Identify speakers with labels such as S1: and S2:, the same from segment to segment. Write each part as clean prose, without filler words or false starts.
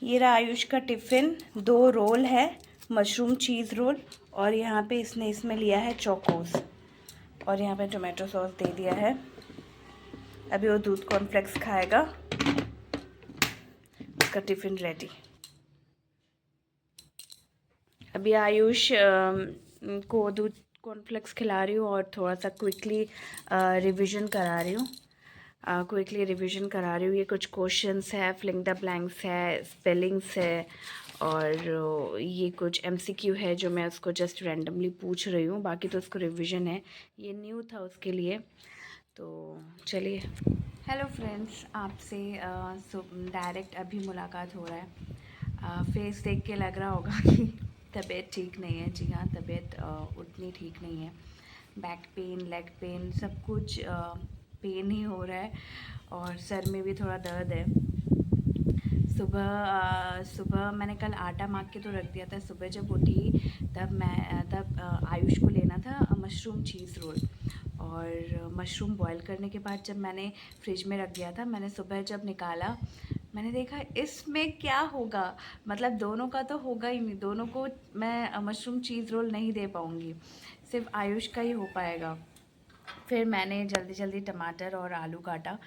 S1: ये रहा आयुष का टिफ़िन। 2 रोल है, मशरूम चीज़ रोल, और यहाँ पे इसने इसमें लिया है चोकोस, और यहाँ पे टोमेटो सॉस दे दिया है। अभी वो दूध कॉर्नफ्लेक्स खाएगा। उसका टिफ़िन रेडी। अभी आयुष को दूध कॉर्नफ्लेक्स खिला रही हूँ और थोड़ा सा क्विकली रिवीजन करा रही हूँ। ये कुछ क्वेश्चंस है, फिलिंग द ब्लैंक्स है, स्पेलिंग्स है, और ये कुछ एमसीक्यू है जो मैं उसको जस्ट रैंडमली पूछ रही हूँ। बाकी तो उसको रिवीजन है, ये न्यू था उसके लिए। तो चलिए। हेलो फ्रेंड्स, आपसे डायरेक्ट अभी मुलाकात हो रहा है। फेस देख के लग रहा होगा कि तबीयत ठीक नहीं है। जी हाँ, तबीयत उतनी ठीक नहीं है। बैक पेन, लेग पेन, सब कुछ पेन ही हो रहा है, और सर में भी थोड़ा दर्द है। सुबह मैंने कल आटा माख के तो रख दिया था। सुबह जब उठी तब आयुष को लेना था मशरूम चीज़ रोल, और मशरूम बॉईल करने के बाद जब मैंने फ्रिज में रख दिया था, मैंने सुबह जब निकाला, मैंने देखा इसमें क्या होगा। मतलब दोनों का तो होगा ही नहीं, दोनों को मैं मशरूम चीज़ रोल नहीं दे पाऊँगी, सिर्फ आयुष का ही हो पाएगा। फिर मैंने जल्दी जल्दी टमाटर और आलू काटा।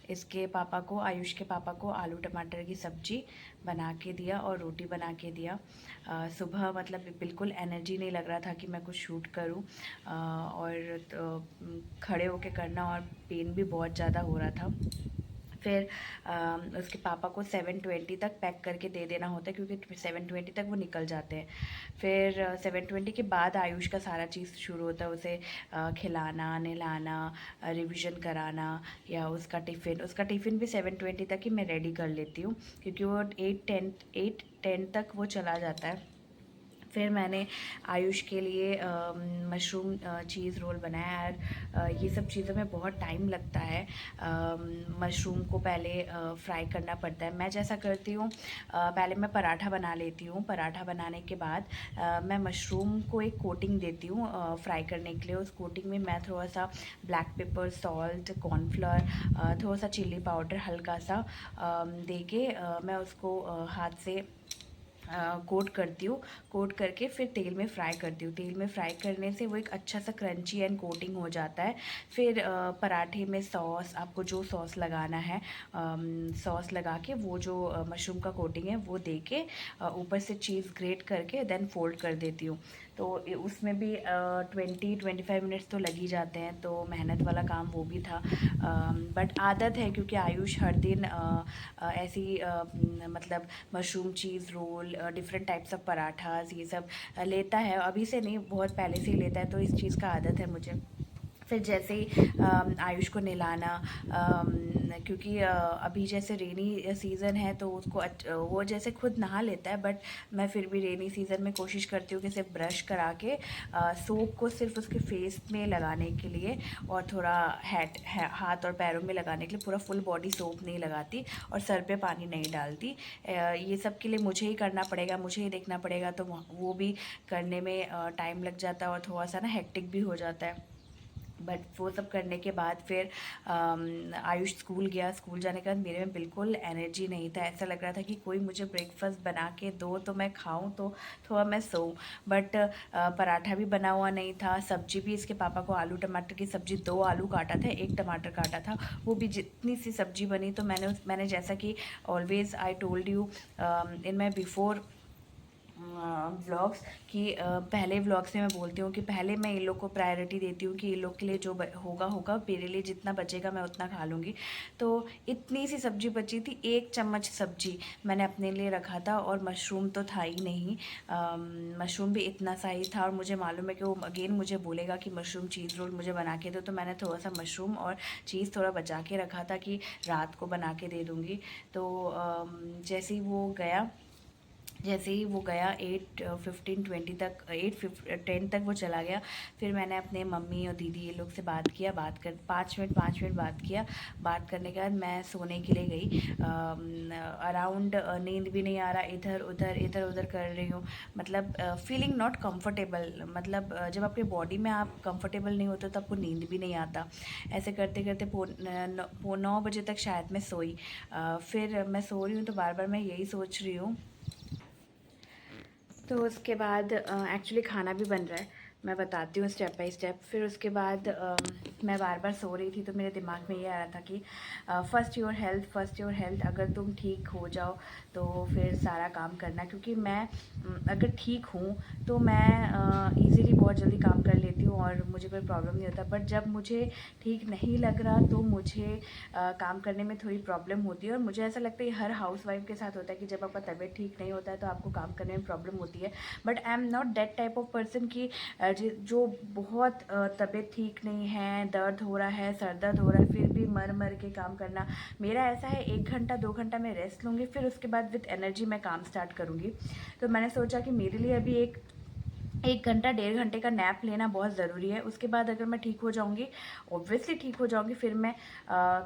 S1: इसके पापा को, आयुष के पापा को आलू टमाटर की सब्ज़ी बना के दिया और रोटी बना के दिया। सुबह मतलब बिल्कुल एनर्जी नहीं लग रहा था कि मैं कुछ शूट करूं, और खड़े होके करना, और पेन भी बहुत ज़्यादा हो रहा था। फिर उसके पापा को 7:20 तक पैक करके दे देना होता है, क्योंकि 7:20 तक वो निकल जाते हैं। फिर 7:20 के बाद आयुष का सारा चीज़ शुरू होता है, उसे खिलाना, नहलाना, रिवीजन कराना, या उसका टिफ़िन भी 7:20 तक ही मैं रेडी कर लेती हूँ, क्योंकि वो 8:10 तक वो चला जाता है। फिर मैंने आयुष के लिए मशरूम चीज़ रोल बनाया है। ये सब चीज़ों में बहुत टाइम लगता है। मशरूम को पहले फ्राई करना पड़ता है। मैं जैसा करती हूँ, पहले मैं पराठा बना लेती हूँ। पराठा बनाने के बाद मैं मशरूम को एक कोटिंग देती हूँ फ्राई करने के लिए। उस कोटिंग में मैं थोड़ा सा ब्लैक पेपर, सॉल्ट, कॉर्नफ्लोर, थोड़ा सा चिल्ली पाउडर हल्का सा दे के मैं उसको हाथ से कोट करती हूँ। कोट करके फिर तेल में फ्राई करती हूँ। तेल में फ्राई करने से वो एक अच्छा सा क्रंची एंड कोटिंग हो जाता है। फिर पराठे में सॉस, आपको जो सॉस लगाना है, सॉस लगा के वो जो मशरूम का कोटिंग है वो दे के ऊपर से चीज़ ग्रेट करके देन फोल्ड कर देती हूँ। तो उसमें भी 20-25 मिनट्स तो लग ही जाते हैं, तो मेहनत वाला काम वो भी था। बट आदत है, क्योंकि आयुष हर दिन ऐसी मतलब mushroom cheese roll, different types of parathas, ये सब लेता है। अभी से नहीं, बहुत पहले से ही लेता है, तो इस चीज़ का आदत है मुझे। फिर जैसे ही आयुष को नहलाना, क्योंकि अभी जैसे रेनी सीज़न है तो उसको वो जैसे खुद नहा लेता है, बट मैं फिर भी रेनी सीज़न में कोशिश करती हूँ कि सिर्फ ब्रश करा के सोप को सिर्फ उसके फेस में लगाने के लिए, और थोड़ा हाथ और पैरों में लगाने के लिए, पूरा फुल बॉडी सोप नहीं लगाती, और सर पे पानी नहीं डालती। ये सब के लिए मुझे ही करना पड़ेगा, मुझे ही देखना पड़ेगा, तो वो भी करने में टाइम लग जाता है, और थोड़ा सा ना हेक्टिक भी हो जाता है। बट वो सब करने के बाद फिर आयुष स्कूल गया। स्कूल जाने के बाद मेरे में बिल्कुल एनर्जी नहीं था। ऐसा लग रहा था कि कोई मुझे ब्रेकफास्ट बना के दो तो मैं खाऊं, तो थोड़ा मैं सोऊं। बट पराठा भी बना हुआ नहीं था। सब्जी भी, इसके पापा को आलू टमाटर की सब्ज़ी, 2 आलू काटा था, 1 टमाटर काटा था, वो भी जितनी सी सब्जी बनी। तो मैंने जैसा कि always I told you in my before vlogs, कि पहले व्लॉग्स में मैं बोलती हूँ कि पहले मैं इन लोग को प्रायोरिटी देती हूँ कि इन लोग के लिए जो होगा होगा, मेरे लिए जितना बचेगा मैं उतना खा लूँगी। तो इतनी सी सब्ज़ी बची थी, 1 चम्मच सब्ज़ी मैंने अपने लिए रखा था, और मशरूम तो था ही नहीं। मशरूम भी इतना सा ही था, और मुझे मालूम है कि वो अगेन मुझे बोलेगा कि मशरूम चीज़ रोल मुझे बना के दो, तो मैंने थोड़ा सा मशरूम और चीज़ थोड़ा बचा के रखा था कि रात को बना के दे दूँगी। तो जैसे ही वो गया, जैसे ही वो गया 8:15-20 तक 8:10 तक वो चला गया। फिर मैंने अपने मम्मी और दीदी ये लोग से बात किया, बात कर 5 मिनट बात किया। बात करने के बाद मैं सोने के लिए गई। अराउंड नींद भी नहीं आ रहा, इधर उधर कर रही हूँ। मतलब फीलिंग नॉट कंफर्टेबल, मतलब जब आपके बॉडी में आप कंफर्टेबल नहीं होते तो आपको नींद भी नहीं आता। ऐसे करते करते 9 बजे तक शायद मैं सोई। फिर मैं सो रही हूँ तो बार बार मैं यही सोच रही हूँ। तो उसके बाद एक्चुअली खाना भी बन रहा है, मैं बताती हूँ स्टेप बाय स्टेप। फिर उसके बाद मैं बार बार सो रही थी तो मेरे दिमाग में ये आ रहा था कि first your health, first your health. अगर तुम ठीक हो जाओ तो फिर सारा काम करना, क्योंकि मैं अगर ठीक हूँ तो मैं इजीली बहुत जल्दी काम कर लेती हूँ और मुझे कोई प्रॉब्लम नहीं होता। बट जब मुझे ठीक नहीं लग रहा तो मुझे काम करने में थोड़ी प्रॉब्लम होती है। और मुझे ऐसा लगता है हर हाउसवाइफ के साथ होता है कि जब आपका तबीयत ठीक नहीं होता है तो आपको काम करने में प्रॉब्लम होती है। But I am not that type of person कि जो बहुत तबीयत ठीक नहीं है, दर्द हो रहा है, सर दर्द हो रहा है, फिर भी मर मर के काम करना। मेरा ऐसा है 1 घंटा 2 घंटा मैं रेस्ट लूँगी, फिर उसके बाद विथ एनर्जी मैं काम स्टार्ट करूँगी। तो मैंने सोचा कि मेरे लिए अभी 1 घंटा 1.5 घंटे का नैप लेना बहुत ज़रूरी है। उसके बाद अगर मैं ठीक हो जाऊँगी, ऑब्वियसली ठीक हो जाऊँगी, फिर मैं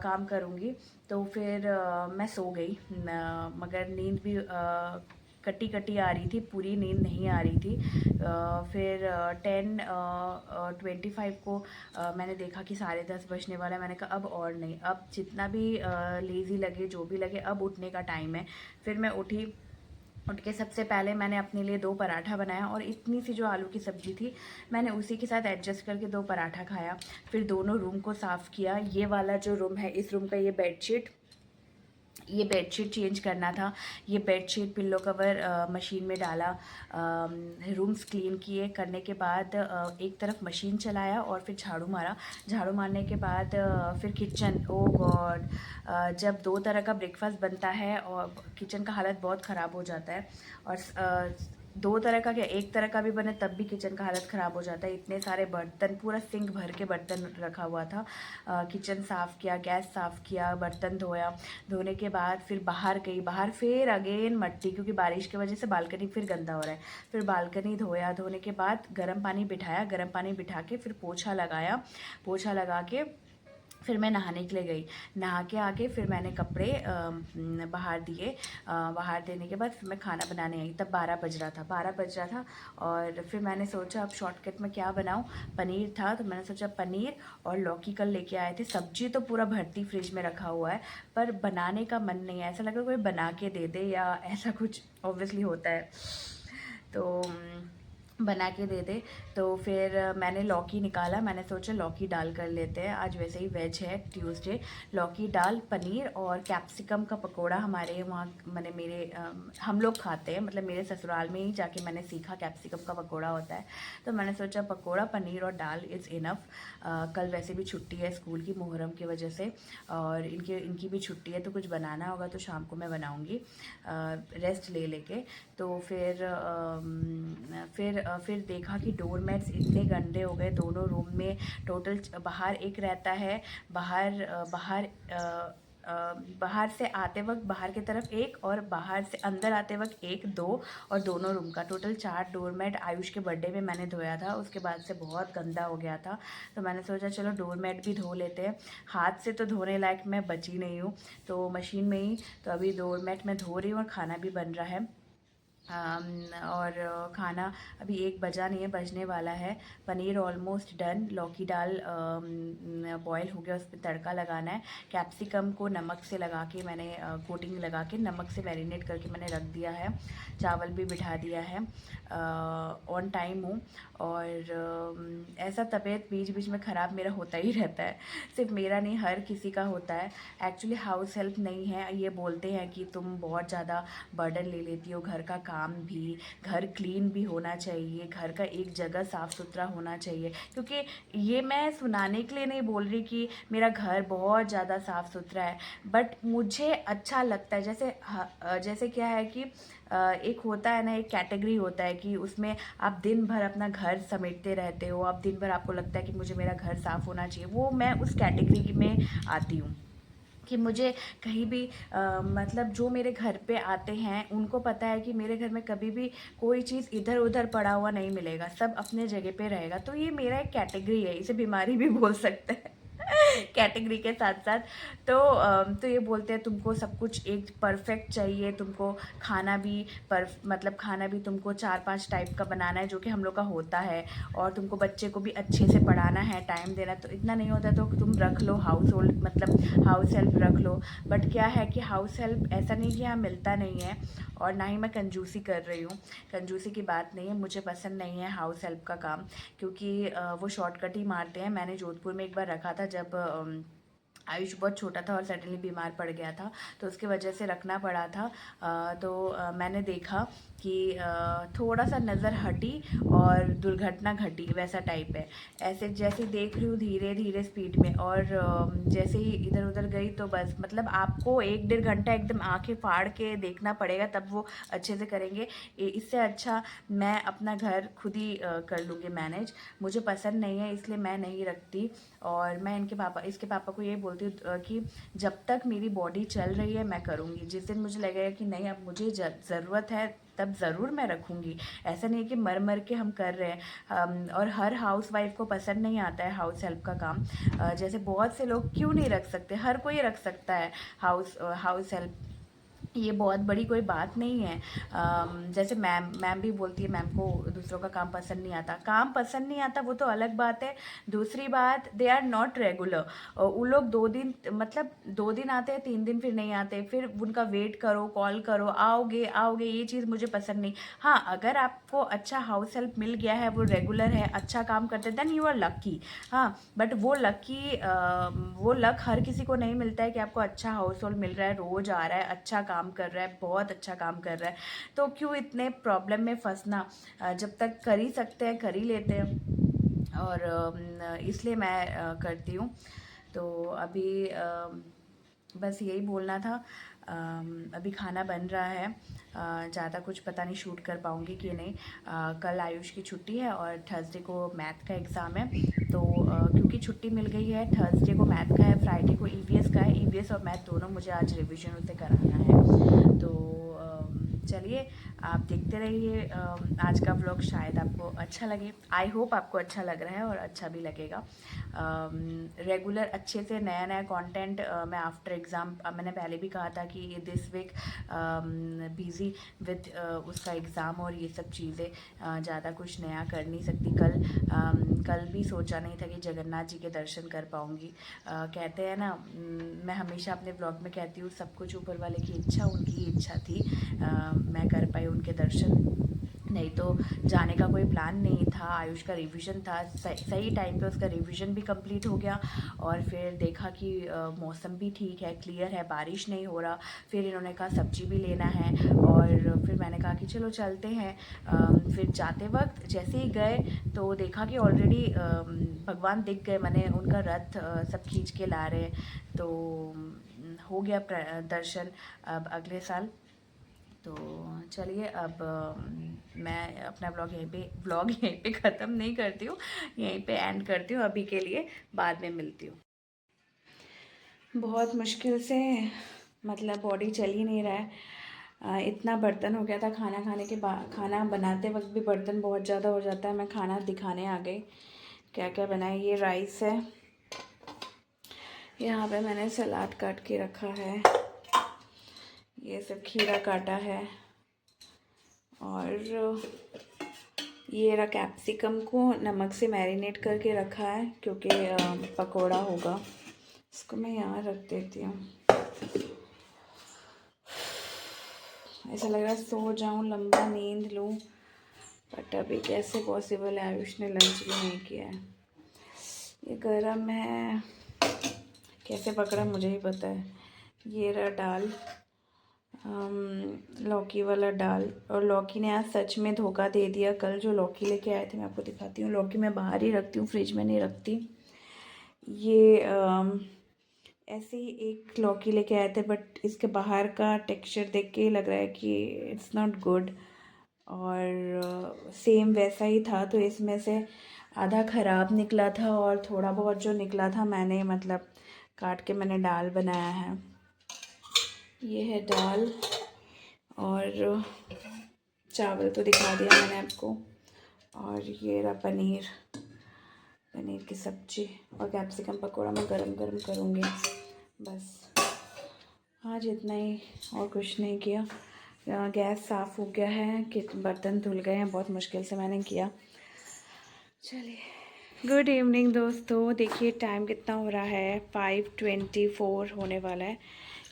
S1: काम करूँगी। तो फिर मैं सो गई, मगर नींद भी कटी कटी आ रही थी, पूरी नींद नहीं आ रही थी। फिर 10:25 को मैंने देखा कि 10:30 बजने वाला है। मैंने कहा अब और नहीं, अब जितना भी लेज़ी लगे, जो भी लगे, अब उठने का टाइम है। फिर मैं उठी। उठ के सबसे पहले मैंने अपने लिए 2 पराठा बनाया और इतनी सी जो आलू की सब्ज़ी थी मैंने उसी के साथ एडजस्ट करके 2 पराठा खाया। फिर दोनों रूम को साफ़ किया। ये वाला जो रूम है, इस रूम का ये बेडशीट चेंज करना था। ये बेडशीट पिल्लो कवर मशीन में डाला। रूम्स क्लीन किए, करने के बाद एक तरफ मशीन चलाया और फिर झाड़ू मारा। झाड़ू मारने के बाद फिर किचन, ओ गॉड, जब 2 तरह का ब्रेकफास्ट बनता है और किचन का हालत बहुत ख़राब हो जाता है। और 2 तरह का क्या, 1 तरह का भी बने तब भी किचन का हालत ख़राब हो जाता है। इतने सारे बर्तन, पूरा सिंक भर के बर्तन रखा हुआ था। किचन साफ़ किया, गैस साफ़ किया, बर्तन धोया। धोने के बाद फिर बाहर गई, बाहर फिर अगेन मट्टी, क्योंकि बारिश की वजह से बालकनी फिर गंदा हो रहा है। फिर बालकनी धोया, धोने के बाद गर्म पानी बिठाया, गर्म पानी बिठा के फिर पोछा लगाया। पोछा लगा के फिर मैं नहाने के लिए गई। नहा के आके फिर मैंने कपड़े बाहर दिए। बाहर देने के बाद फिर मैं खाना बनाने आई। तब 12 बज रहा था, 12 बज रहा था। और फिर मैंने सोचा अब शॉर्टकट में क्या बनाऊँ। पनीर था तो मैंने सोचा पनीर और लौकी कल लेके आए थे। सब्जी तो पूरा भरती फ्रिज में रखा हुआ है, पर बनाने का मन नहीं है। ऐसा लगा कोई बना के दे दे या ऐसा कुछ ऑब्वियसली होता है, तो बना के दे दे। तो फिर मैंने लौकी निकाला। मैंने सोचा लौकी दाल कर लेते हैं, आज वैसे ही वेज है, ट्यूसडे। लौकी दाल, पनीर और कैप्सिकम का पकोड़ा। हमारे वहाँ मैंने हम लोग खाते हैं, मतलब मेरे ससुराल में ही जाके मैंने सीखा कैप्सिकम का पकोड़ा होता है। तो मैंने सोचा पकोड़ा, पनीर और दाल इज़ इनफ। कल वैसे भी छुट्टी है स्कूल की, मुहर्रम की वजह से, और इनकी भी छुट्टी है, तो कुछ बनाना होगा तो शाम को मैं बनाऊँगी रेस्ट ले लेके। तो फिर देखा कि डोरमैट्स इतने गंदे हो गए दोनों रूम में। टोटल बाहर एक रहता है, बाहर से आते वक्त बाहर की तरफ एक, और बाहर से अंदर आते वक्त एक, दो, और दोनों रूम का टोटल 4 डोरमेट आयुष के बर्थडे में मैंने धोया था। उसके बाद से बहुत गंदा हो गया था, तो मैंने सोचा चलो डोरमेट भी धो लेते हैं। हाथ से तो धोने लायक मैं बची नहीं हूँ, तो मशीन में ही। तो अभी डोरमेट मैं धो रही हूँ और खाना भी बन रहा है। और खाना अभी 1 बजा नहीं है, बजने वाला है। Paneer almost done. लौकी दाल बॉयल हो गया, उस पर तड़का लगाना है। कैप्सिकम को नमक से लगा के मैंने कोटिंग लगा के नमक से मैरिनेट करके मैंने रख दिया है। चावल भी बिठा दिया है। ऑन टाइम हूँ। और ऐसा तबीयत बीच बीच में ख़राब मेरा होता ही रहता है, सिर्फ मेरा नहीं, हर किसी का होता है। एक्चुअली हाउस हेल्प नहीं है, ये बोलते हैं कि तुम बहुत ज़्यादा बर्डन ले लेती हो, घर का काम भी, घर क्लीन भी होना चाहिए, घर का एक जगह साफ़ सुथरा होना चाहिए। क्योंकि ये मैं सुनाने के लिए नहीं बोल रही कि मेरा घर बहुत ज़्यादा साफ़ सुथरा है, बट मुझे अच्छा लगता है। जैसे क्या है कि एक होता है ना, एक कैटेगरी होता है कि उसमें आप दिन भर अपना घर समेटते रहते हो, आप दिन भर आपको लगता है कि मुझे मेरा घर साफ़ होना चाहिए, वो मैं उस कैटेगरी में आती हूँ। कि मुझे कहीं भी मतलब जो मेरे घर पे आते हैं उनको पता है कि मेरे घर में कभी भी कोई चीज़ इधर उधर पड़ा हुआ नहीं मिलेगा, सब अपने जगह पे रहेगा। तो ये मेरा एक कैटेगरी है, इसे बीमारी भी बोल सकते हैं कैटेगरी के साथ साथ। तो ये बोलते हैं तुमको सब कुछ एक परफेक्ट चाहिए, तुमको खाना भी मतलब खाना भी तुमको 4-5 टाइप का बनाना है, जो कि हम लोग का होता है, और तुमको बच्चे को भी अच्छे से पढ़ाना है, टाइम देना। तो इतना नहीं होता तो तुम रख लो हाउस होल्ड, मतलब हाउस हेल्प रख लो। बट क्या है कि हाउस हेल्प ऐसा नहीं कि यहाँ मिलता नहीं है, और ना ही मैं कंजूसी कर रही हूँ, कंजूसी की बात नहीं है, मुझे पसंद नहीं है हाउस हेल्प का काम, क्योंकि वो शॉर्टकट ही मारते हैं। मैंने जोधपुर में एक बार रखा था जब आयुष बहुत छोटा था और सडनली बीमार पड़ गया था, तो उसकी वजह से रखना पड़ा था। मैंने देखा कि थोड़ा सा नज़र हटी और दुर्घटना घटी, वैसा टाइप है। ऐसे जैसे देख रही हूँ धीरे धीरे स्पीड में, और जैसे ही इधर उधर गई तो बस, मतलब आपको 1-1.5 घंटा एकदम आंखें फाड़ के देखना पड़ेगा, तब वो अच्छे से करेंगे। इससे अच्छा मैं अपना घर खुद ही कर लूँगी मैनेज। मुझे पसंद नहीं है इसलिए मैं नहीं रखती। और मैं इसके पापा को ये बोलती हूँ कि जब तक मेरी बॉडी चल रही है मैं करूँगी, जिस दिन मुझे लगेगा कि नहीं अब मुझे ज़रूरत है तब ज़रूर मैं रखूँगी। ऐसा नहीं है कि मर मर के हम कर रहे हैं। और हर हाउस वाइफ को पसंद नहीं आता है हाउस हेल्प का काम। जैसे बहुत से लोग क्यों नहीं रख सकते, हर कोई रख सकता है हाउस हेल्प, ये बहुत बड़ी कोई बात नहीं है। जैसे मैम भी बोलती है मैम को दूसरों का काम पसंद नहीं आता, काम पसंद नहीं आता वो तो अलग बात है। दूसरी बात, दे आर नॉट रेगुलर। वो लोग 2 दिन, मतलब 2 दिन आते हैं, 3 दिन फिर नहीं आते, फिर उनका वेट करो, कॉल करो, आओगे आओगे, ये चीज़ मुझे पसंद नहीं। हाँ, अगर आपको अच्छा हाउस हेल्प मिल गया है, वो रेगुलर है, अच्छा काम करते हैं, देन यू आर लकी। हाँ, बट वो लक हर किसी को नहीं मिलता है कि आपको अच्छा हाउस होल्ड मिल रहा है, रोज़ आ रहा है, अच्छा काम कर रहा है, बहुत अच्छा काम कर रहा है। तो क्यों इतने प्रॉब्लम में फंसना, जब तक कर ही सकते हैं कर ही लेते हैं। और इसलिए मैं करती हूँ। तो अभी बस यही बोलना था। अभी खाना बन रहा है, ज़्यादा कुछ पता नहीं शूट कर पाऊँगी कि नहीं। कल आयुष की छुट्टी है और थर्सडे को मैथ का एग्ज़ाम है। तो क्योंकि छुट्टी मिल गई है, थर्सडे को मैथ का है, फ्राइडे को ईवीएस का है। ईवीएस और मैथ दोनों मुझे आज रिवीजन उसे कराना है। तो चलिए आप देखते रहिए। आज का व्लॉग शायद आपको अच्छा लगे, आई होप आपको अच्छा लग रहा है और अच्छा भी लगेगा। रेगुलर अच्छे से नया नया कंटेंट मैं आफ्टर एग्ज़ाम, मैंने पहले भी कहा था कि दिस वीक बिज़ी विद उसका एग्ज़ाम और ये सब चीज़ें, ज़्यादा कुछ नया कर नहीं सकती। कल भी सोचा नहीं था कि जगन्नाथ जी के दर्शन कर पाऊँगी। कहते हैं ना, मैं हमेशा अपने ब्लॉग में कहती हूँ सब कुछ ऊपर वाले की इच्छा, उनकी इच्छा थी मैं कर पाई उनके दर्शन। नहीं तो जाने का कोई प्लान नहीं था। आयुष का रिवीजन था, सही टाइम पे उसका रिवीजन भी कंप्लीट हो गया। और फिर देखा कि मौसम भी ठीक है, क्लियर है, बारिश नहीं हो रहा। फिर इन्होंने कहा सब्जी भी लेना है, और फिर मैंने कहा कि चलो चलते हैं। फिर जाते वक्त जैसे ही गए तो देखा कि ऑलरेडी भगवान दिख गए, मैंने उनका रथ सब खींच के ला रहे। तो हो गया दर्शन अब अगले साल। तो चलिए अब मैं अपना व्लॉग यहीं पे ख़त्म नहीं करती हूँ, यहीं पे एंड करती हूँ अभी के लिए। बाद में मिलती हूँ। बहुत मुश्किल से, मतलब बॉडी चल ही नहीं रहा है। इतना बर्तन हो गया था खाना खाने के बाद, खाना बनाते वक्त भी बर्तन बहुत ज़्यादा हो जाता है। मैं खाना दिखाने आ गई क्या क्या बनाया। ये राइस है, यहाँ पे मैंने सलाद काट के रखा है, ये सब खीरा काटा है, और ये रहा कैप्सिकम को नमक से मैरिनेट करके रखा है क्योंकि पकोड़ा होगा। इसको मैं यहाँ रख देती हूँ। ऐसा लग रहा है सो जाऊँ, लंबा नींद लूँ, बट अभी कैसे पॉसिबल है, आयुष ने लंच भी नहीं किया है। ये गरम है, कैसे पकड़ा मुझे ही पता है। ये रहा दाल, लौकी वाला दाल। और लौकी ने आज सच में धोखा दे दिया। कल जो लौकी लेके आए थे, मैं आपको दिखाती हूँ। लौकी मैं बाहर ही रखती हूँ, फ्रिज में नहीं रखती। ये ऐसे ही एक लौकी लेके आए थे, बट इसके बाहर का टेक्सचर देख के लग रहा है कि इट्स नॉट गुड, और सेम वैसा ही था। तो इसमें से आधा ख़राब निकला था और थोड़ा बहुत जो निकला था मैंने मतलब काट के मैंने दाल बनाया है। ये है दाल और चावल तो दिखा दिया मैंने आपको। और ये रहा पनीर की सब्ज़ी और कैप्सिकम पकौड़ा मैं गरम गरम करूँगी। बस आज इतना ही और कुछ नहीं किया। गैस साफ़ हो गया है कि बर्तन धुल गए हैं, बहुत मुश्किल से मैंने किया। चलिए गुड इवनिंग दोस्तों। देखिए टाइम कितना हो रहा है, 5:24 होने वाला है।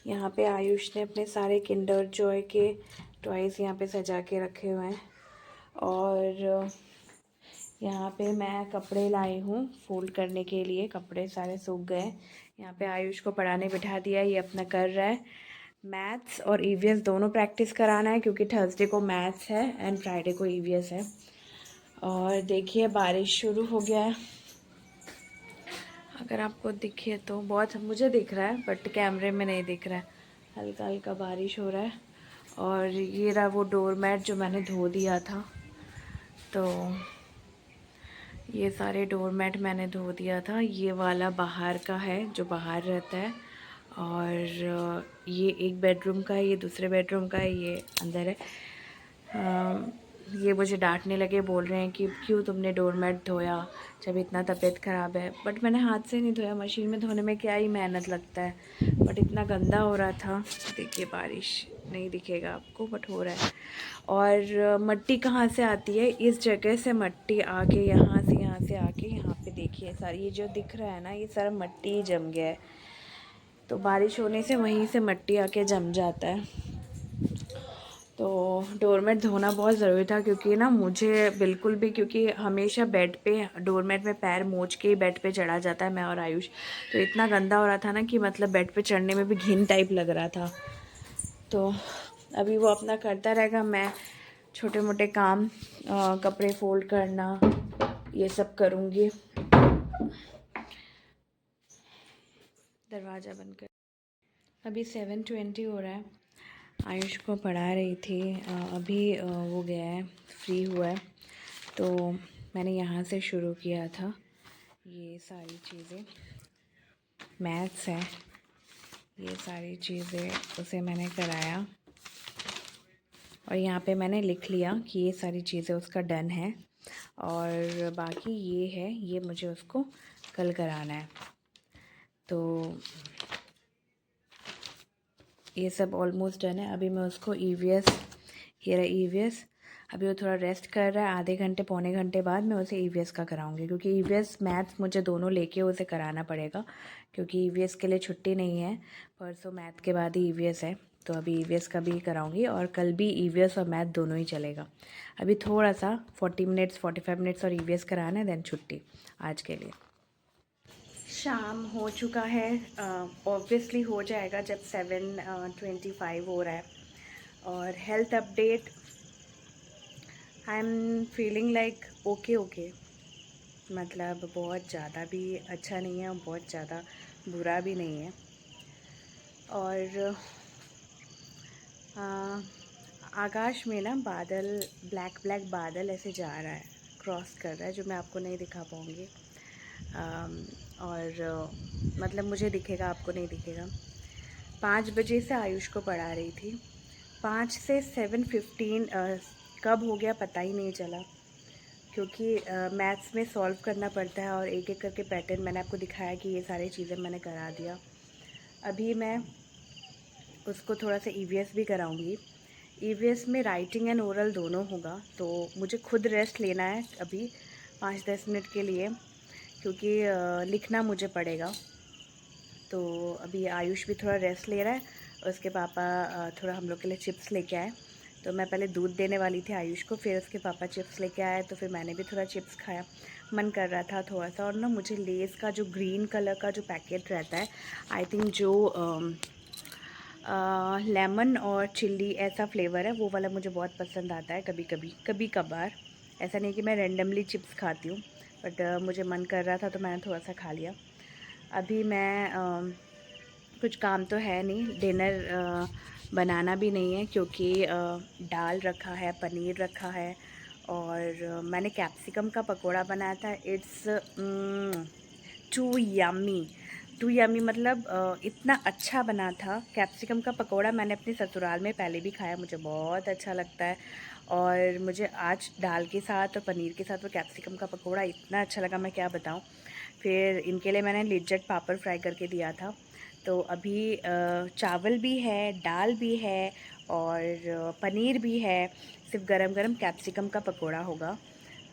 S1: यहाँ पे आयुष ने अपने सारे किंडर जॉय के टॉयज़ यहाँ पे सजा के रखे हुए हैं। और यहाँ पे मैं कपड़े लाई हूँ फोल्ड करने के लिए, कपड़े सारे सूख गए। यहाँ पे आयुष को पढ़ाने बिठा दिया, ये अपना कर रहा है। मैथ्स और ईवीएस दोनों प्रैक्टिस कराना है क्योंकि थर्सडे को मैथ्स है एंड फ्राइडे को ईवीएस है। और देखिए बारिश शुरू हो गया है, अगर आपको दिखे तो। बहुत मुझे दिख रहा है बट कैमरे में नहीं दिख रहा है। हल्का हल्का बारिश हो रहा है। और ये रहा वो डोरमैट जो मैंने धो दिया था, तो ये सारे डोरमैट मैंने धो दिया था। ये वाला बाहर का है जो बाहर रहता है, और ये एक बेडरूम का है, ये दूसरे बेडरूम का है, ये अंदर है। ये मुझे डांटने लगे, बोल रहे हैं कि क्यों तुमने डोरमैट धोया जब इतना तबीयत ख़राब है। बट मैंने हाथ से नहीं धोया, मशीन में धोने में क्या ही मेहनत लगता है। बट इतना गंदा हो रहा था। देखिए बारिश नहीं दिखेगा आपको बट हो रहा है। और मिट्टी कहाँ से आती है, इस जगह से मिट्टी आके यहाँ से आके यहाँ पे देखिए सारी ये जो दिख रहा है ना, ये सारा मिट्टी जम गया है। तो बारिश होने से वहीं से मिट्टी आके जम जाता है। तो डोरमेट धोना बहुत ज़रूरी था क्योंकि ना मुझे बिल्कुल भी, क्योंकि हमेशा बेड पे डोरमेट में पैर मोच के ही बेड पे चढ़ा जाता है मैं और आयुष। तो इतना गंदा हो रहा था ना कि मतलब बेड पे चढ़ने में भी घिन टाइप लग रहा था। तो अभी वो अपना करता रहेगा, मैं छोटे मोटे काम कपड़े फोल्ड करना ये सब करूँगी। दरवाज़ा बंद कर। अभी 7:20 हो रहा है। आयुष को पढ़ा रही थी, अभी वो गया है, फ्री हुआ है। तो मैंने यहाँ से शुरू किया था। ये सारी चीज़ें मैथ्स है, ये सारी चीज़ें उसे मैंने कराया। और यहाँ पे मैंने लिख लिया कि ये सारी चीज़ें उसका डन है। और बाकी ये है, ये मुझे उसको कल कराना है। तो ये सब ऑलमोस्ट डन है। अभी मैं उसको ईवीएस, ये रहा ईवीएस, अभी वो थोड़ा रेस्ट कर रहा है। आधे घंटे पौने घंटे बाद मैं उसे ईवीएस का कराऊंगी क्योंकि ईवीएस मैथ्स मुझे दोनों लेके उसे कराना पड़ेगा क्योंकि ईवीएस के लिए छुट्टी नहीं है। परसों मैथ के बाद ही ईवीएस है, तो अभी ईवीएस का भी कराऊंगी और कल भी ईवीएस और मैथ दोनों ही चलेगा। अभी थोड़ा सा 40 मिनट्स 45 मिनट्स और ईवीएस कराना है, देन छुट्टी आज के लिए। शाम हो चुका है, ऑब्वियसली हो जाएगा जब 7:25 हो रहा है। और health update, I am feeling like okay, मतलब बहुत ज़्यादा भी अच्छा नहीं है और बहुत ज़्यादा बुरा भी नहीं है। और आकाश में ना बादल, ब्लैक ब्लैक बादल ऐसे जा रहा है, क्रॉस कर रहा है, जो मैं आपको नहीं दिखा पाऊँगी। और मतलब मुझे दिखेगा, आपको नहीं दिखेगा। 5 बजे से आयुष को पढ़ा रही थी, 5 से 7:15 कब हो गया पता ही नहीं चला क्योंकि मैथ्स में सॉल्व करना पड़ता है और एक एक करके पैटर्न मैंने आपको दिखाया कि ये सारी चीज़ें मैंने करा दिया। अभी मैं उसको थोड़ा सा ईवीएस भी कराऊंगी। ईवीएस में राइटिंग एंड ओरल दोनों होगा, तो मुझे खुद रेस्ट लेना है अभी 5-10 मिनट के लिए क्योंकि लिखना मुझे पड़ेगा। तो अभी आयुष भी थोड़ा रेस्ट ले रहा है। उसके पापा थोड़ा हम लोग के लिए चिप्स लेके आए, तो मैं पहले दूध देने वाली थी आयुष को, फिर उसके पापा चिप्स लेके आए तो फिर मैंने भी थोड़ा चिप्स खाया। मन कर रहा था थोड़ा सा। और ना मुझे लेस का जो ग्रीन कलर का जो पैकेट रहता है, आई थिंक जो लेमन और चिल्ली ऐसा फ्लेवर है, वो वाला मुझे बहुत पसंद आता है कभी कभार। ऐसा नहीं कि मैं रैंडमली चिप्स खाती हूँ, बट मुझे मन कर रहा था तो मैंने थोड़ा सा खा लिया। अभी मैं कुछ काम तो है नहीं, डिनर बनाना भी नहीं है क्योंकि दाल रखा है, पनीर रखा है और मैंने कैप्सिकम का पकोड़ा बनाया था। It's too yummy, too yummy, मतलब इतना अच्छा बना था। कैप्सिकम का पकोड़ा मैंने अपने ससुराल में पहले भी खाया, मुझे बहुत अच्छा लगता है। और मुझे आज दाल के साथ और पनीर के साथ वो कैप्सिकम का पकोड़ा इतना अच्छा लगा, मैं क्या बताऊँ। फिर इनके लिए मैंने लिज्जत पापड़ फ्राई करके दिया था। तो अभी चावल भी है, दाल भी है और पनीर भी है। सिर्फ गरम गरम कैप्सिकम का पकोड़ा होगा,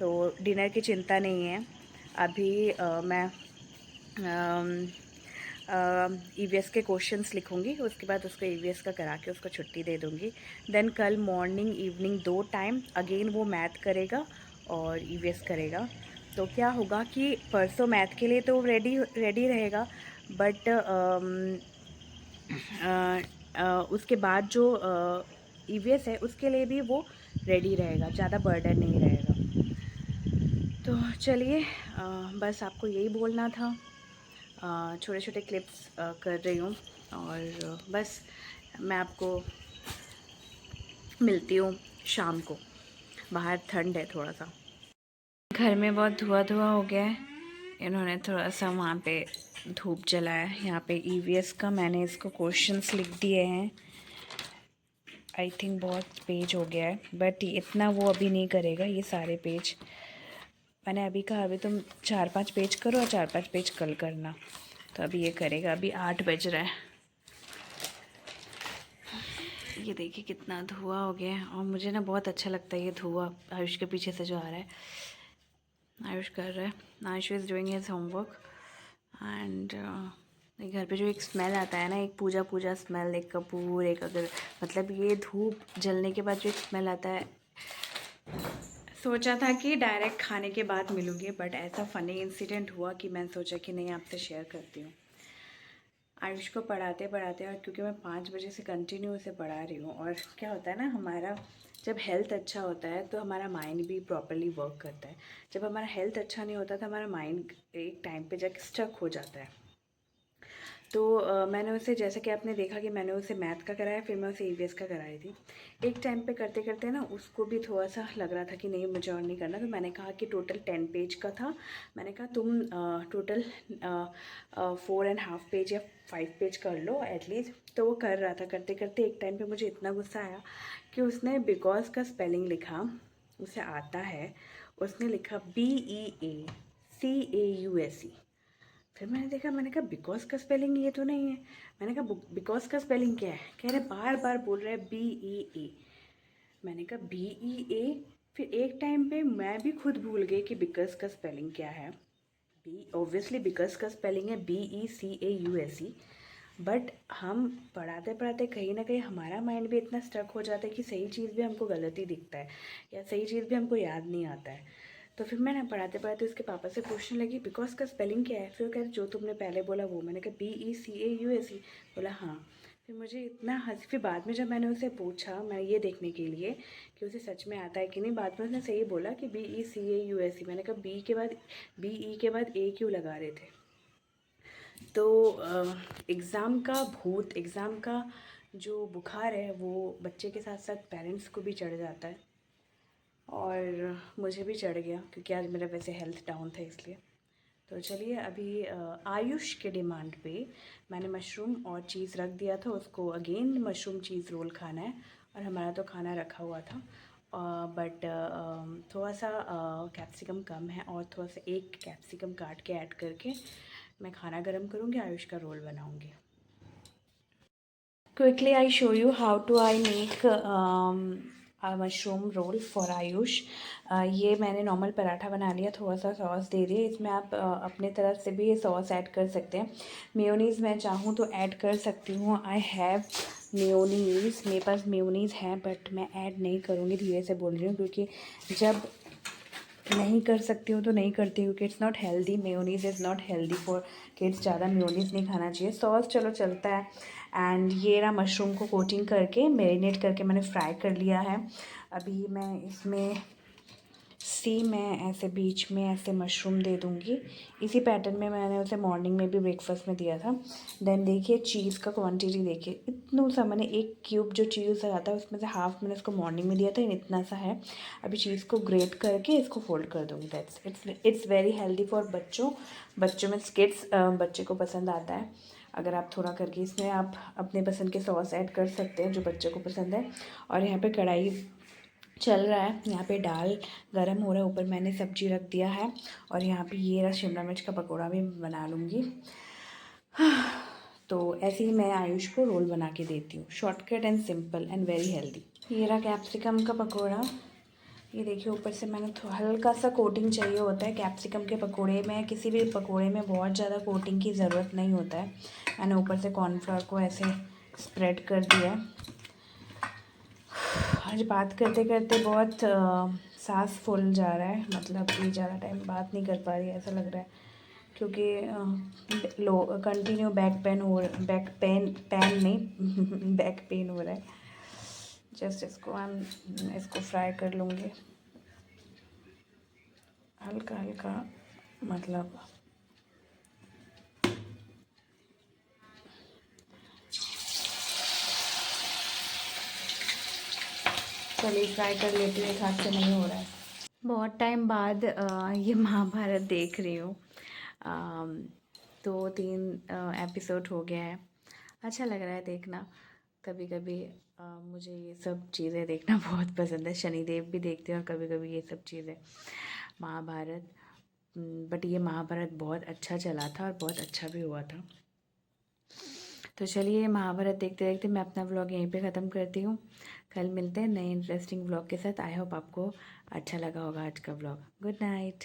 S1: तो डिनर की चिंता नहीं है। अभी मैं ईवीएस के क्वेश्चंस लिखूंगी, उसके बाद उसको ईवीएस का करा के उसको छुट्टी दे दूंगी। देन कल मॉर्निंग इवनिंग 2 टाइम अगेन वो मैथ करेगा और ईवीएस करेगा। तो क्या होगा कि परसों मैथ के लिए तो रेडी रेडी रहेगा, बट उसके बाद जो ईवीएस है उसके लिए भी वो रेडी रहेगा, ज़्यादा बर्डन नहीं रहेगा। तो चलिए, बस आपको यही बोलना था। छोटे छोटे क्लिप्स कर रही हूँ और बस मैं आपको मिलती हूँ शाम को। बाहर ठंड है थोड़ा सा, घर में बहुत धुआं धुआं हो गया है। इन्होंने थोड़ा सा वहाँ पे धूप जलाया है। यहाँ पे ईवीएस का मैंने इसको क्वेश्चंस लिख दिए हैं। आई थिंक बहुत पेज हो गया है, बट इतना वो अभी नहीं करेगा ये सारे पेज। मैंने अभी कहा अभी तुम 4-5 पेज करो और 4-5 पेज कल करना, तो अभी ये करेगा। अभी 8 बज रहा है। ये देखिए कितना धुआं हो गया है, और मुझे ना बहुत अच्छा लगता है ये धुआं आयुष के पीछे से जो आ रहा है। आयुष कर रहा है, Ayush is doing his homework and घर पे जो एक स्मेल आता है ना, एक पूजा पूजा स्मेल, एक कपूर, एक अगर मतलब ये धूप जलने के बाद जो एक स्मेल आता है। सोचा था कि डायरेक्ट खाने के बाद मिलूँगी, बट ऐसा फ़नी इंसिडेंट हुआ कि मैंने सोचा कि नहीं, आपसे शेयर करती हूँ। आयुष को पढ़ाते पढ़ाते, और क्योंकि मैं 5 बजे से कंटिन्यू उसे पढ़ा रही हूँ, और क्या होता है ना, हमारा जब हेल्थ अच्छा होता है तो हमारा माइंड भी प्रॉपर्ली वर्क करता है। जब हमारा हेल्थ अच्छा नहीं होता तो हमारा माइंड एक टाइम पे जाके स्टक हो जाता है। तो मैंने उसे, जैसे कि आपने देखा कि मैंने उसे मैथ का कराया, फिर मैं उसे ईवीएस का कराई थी। एक टाइम पे करते करते ना उसको भी थोड़ा सा लग रहा था कि नहीं मुझे और नहीं करना, तो मैंने कहा कि टोटल 10 पेज का था। मैंने कहा तुम टोटल 4.5 पेज या 5 पेज कर लो एटलीस्ट। तो वो कर रहा था। करते करते एक टाइम पे मुझे इतना गुस्सा आया कि उसने बिकॉज का स्पेलिंग लिखा, उसे आता है, उसने लिखा BEACAUSE। फिर मैंने देखा, मैंने कहा बिकॉज का स्पेलिंग ये तो नहीं है। मैंने कहा बिकॉज का स्पेलिंग क्या है? कह रहे बार बार बोल रहे हैं BEA। मैंने कहा BEA। फिर एक टाइम पे मैं भी खुद भूल गई कि बिकॉज का स्पेलिंग क्या है। ऑब्वियसली बिकॉज का स्पेलिंग है BECAUSE। बट हम पढ़ाते पढ़ाते कहीं ना कहीं हमारा माइंड भी इतना स्ट्रक हो जाता है कि सही चीज़ भी हमको गलत ही दिखता है, या सही चीज़ भी हमको याद नहीं आता है। तो फिर मैं ना पढ़ाते पढ़ाते उसके पापा से पूछने लगी बिकॉज का स्पेलिंग क्या है। फिर वो कह रहे जो तुमने पहले बोला वो। मैंने कहा BECAUSE। बोला हाँ। फिर मुझे इतना हंसी, फिर बाद में जब मैंने उसे पूछा, मैं ये देखने के लिए कि उसे सच में आता है कि नहीं, बाद में उसने सही बोला कि BECAUSE। मैंने कहा BE के बाद A क्यों लगा रहे थे। तो एग्ज़ाम का भूत, एग्ज़ाम का जो बुखार है वो बच्चे के साथ साथ पेरेंट्स को भी चढ़ जाता है, और मुझे भी चढ़ गया क्योंकि आज मेरा वैसे हेल्थ डाउन था इसलिए। तो चलिए, अभी आयुष के डिमांड पे मैंने मशरूम और चीज़ रख दिया था, उसको अगेन मशरूम चीज़ रोल खाना है, और हमारा तो खाना रखा हुआ था। बट थोड़ा सा कैप्सिकम कम है, और थोड़ा सा एक कैप्सिकम काट के ऐड करके मैं खाना गर्म करूँगी, आयुष का रोल बनाऊँगी। Quickly, I show you how to I make a mushroom roll for Ayush. ये मैंने नॉर्मल पराठा बना लिया, थोड़ा सा सॉस दे दिया। इसमें आप अपने तरफ से भी ये सॉस ऐड कर सकते हैं। मेयोनीज़ मैं चाहूँ तो ऐड कर सकती हूँ। आई हैव मेयोनीज़, मेरे पास मेयोनीज़ है, बट मैं ऐड नहीं करूँगी, धीरे से बोल रही हूँ, क्योंकि जब नहीं कर सकती हूँ तो नहीं करती हूँ, कि it's not healthy. Mayonnaise is not healthy for kids, ज़्यादा मेयोनीज़ नहीं खाना चाहिए। सॉस चलो चलता है। एंड ये ना मशरूम को कोटिंग करके मैरिनेट करके मैंने फ्राई कर लिया है। अभी मैं इसमें सी मैं ऐसे बीच में ऐसे मशरूम दे दूँगी। इसी पैटर्न में मैंने उसे मॉर्निंग में भी ब्रेकफास्ट में दिया था। देन देखिए चीज़ का क्वांटिटी देखिए, इतना सा मैंने 1 क्यूब जो चीज़ आता है उसमें से हाफ़ मैंने उसको मॉर्निंग में दिया था, इतना सा है। अभी चीज़ को ग्रेट करके इसको फोल्ड कर दूँगी। That's it's very healthy for बच्चों में किड्स, बच्चे को पसंद आता है। अगर आप थोड़ा करके इसमें आप अपने पसंद के सॉस ऐड कर सकते हैं जो बच्चों को पसंद है। और यहाँ पे कढ़ाई चल रहा है, यहाँ पे दाल गरम हो रहा है, ऊपर मैंने सब्जी रख दिया है। और यहाँ पे ये रहा शिमला मिर्च का पकौड़ा भी बना लूँगी। तो ऐसे ही मैं आयुष को रोल बना के देती हूँ, shortcut and simple and very healthy. ये रहा कैप्सिकम का पकौड़ा। ये देखिए ऊपर से मैंने हल्का सा कोटिंग चाहिए होता है कैप्सिकम के पकोड़े में। किसी भी पकोड़े में बहुत ज़्यादा कोटिंग की ज़रूरत नहीं होता है। मैंने ऊपर से कॉर्नफ्लोर को ऐसे स्प्रेड कर दिया है। आज बात करते करते बहुत सांस फूल जा रहा है, मतलब कि ज़्यादा टाइम बात नहीं कर पा रही है ऐसा लग रहा है, क्योंकि लो कंटिन्यू बैक पेन नहीं बैक पेन हो रहा है। जस्ट इसको फ्राई कर लूँगी हल्का हल्का, मतलब चलिए फ्राई कर लेती हूँ, एक हाथ से नहीं हो रहा है। बहुत टाइम बाद ये महाभारत देख रही हूँ। 2-3 एपिसोड हो गया है। अच्छा लग रहा है देखना। कभी कभी मुझे ये सब चीज़ें देखना बहुत पसंद है। शनिदेव भी देखते हैं और कभी कभी ये सब चीज़ें, महाभारत। बट ये महाभारत बहुत अच्छा चला था और बहुत अच्छा भी हुआ था। तो चलिए महाभारत देखते देखते मैं अपना व्लॉग यहीं पे ख़त्म करती हूँ। कल मिलते हैं नए इंटरेस्टिंग व्लॉग के साथ। आई होप आपको अच्छा लगा होगा आज का व्लॉग। Good night.